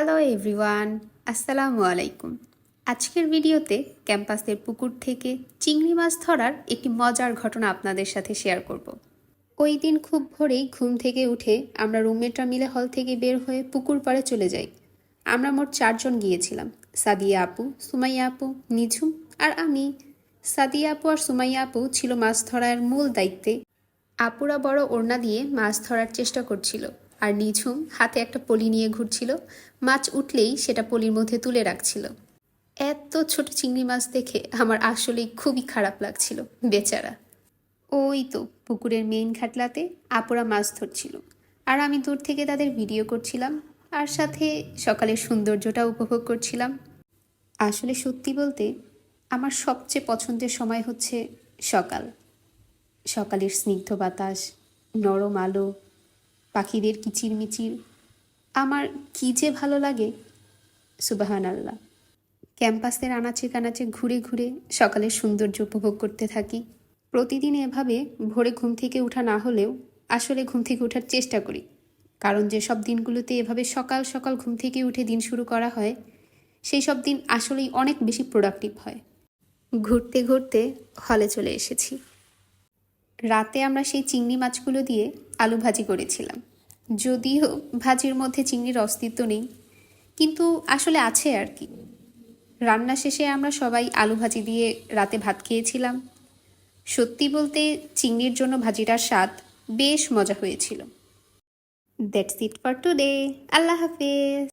Hello everyone, আসসালামু আলাইকুম। আজকের ভিডিওতে ক্যাম্পাসের পুকুর থেকে চিংড়ি মাছ ধরার একটি মজার ঘটনা আপনাদের সাথে শেয়ার করব। ওই দিন খুব ভোরেই ঘুম থেকে উঠে আমরা রুমমেটরা মিলে হল থেকে বের হয়ে পুকুর পাড়ে চলে যাই। আমরা মোট 4 জন গিয়েছিলাম, সাদিয়া আপু, সুমাইয়া আপু, নিঝুম আর আমি। সাদিয়া আপু আর সুমাইয়া আপু ছিল মাছ ধরার মূল দায়িত্বে। আপুরা বড় ওড়না দিয়ে মাছ ধরার চেষ্টা করছিল, আর নিঝুম হাতে একটা পলি নিয়ে ঘুরছিল। মাছ উঠলেই সেটা পলির মধ্যে তুলে রাখছিল। এত ছোট চিংড়ি মাছ দেখে আমার আসলেই খুবই খারাপ লাগছিল, বেচারা। ওই তো পুকুরের মেইন ঘাটলাতে আপুরা মাছ ধরছিল, আর আমি দূর থেকে তাদের ভিডিও করছিলাম, আর সাথে সকালের সৌন্দর্যটা উপভোগ করছিলাম। আসলে সত্যি বলতে আমার সবচেয়ে পছন্দের সময় হচ্ছে সকাল। সকালের স্নিগ্ধ বাতাস, নরম আলো, পাখিদের কিচিরমিচির, আমার কী যে ভালো লাগে, সুবাহান আল্লাহ। ক্যাম্পাসের আনাচে কানাচে ঘুরে ঘুরে সকালের সৌন্দর্য উপভোগ করতে থাকি। প্রতিদিন এভাবে ভোরে ঘুম থেকে ওঠা না হলেও আসলে ঘুম থেকে ওঠার চেষ্টা করি, কারণ যেসব দিনগুলোতে এভাবে সকাল সকাল ঘুম থেকে উঠে দিন শুরু করা হয় সেই সব দিন আসলেই অনেক বেশি প্রোডাক্টিভ হয়। ঘুরতে ঘুরতে হলে চলে এসেছি। রাতে আমরা সেই চিংড়ি মাছগুলো দিয়ে আলু ভাজি করেছিলাম। যদিও ভাজির মধ্যে চিংড়ির অস্তিত্ব নেই, কিন্তু আসলে আছে আর কি। রান্না শেষে আমরা সবাই আলু ভাজি দিয়ে রাতে ভাত খেয়েছিলাম। সত্যি বলতে চিংড়ির জন্য ভাজিটার স্বাদ বেশ মজা হয়েছিল। That's it for today. আল্লাহ হাফেজ।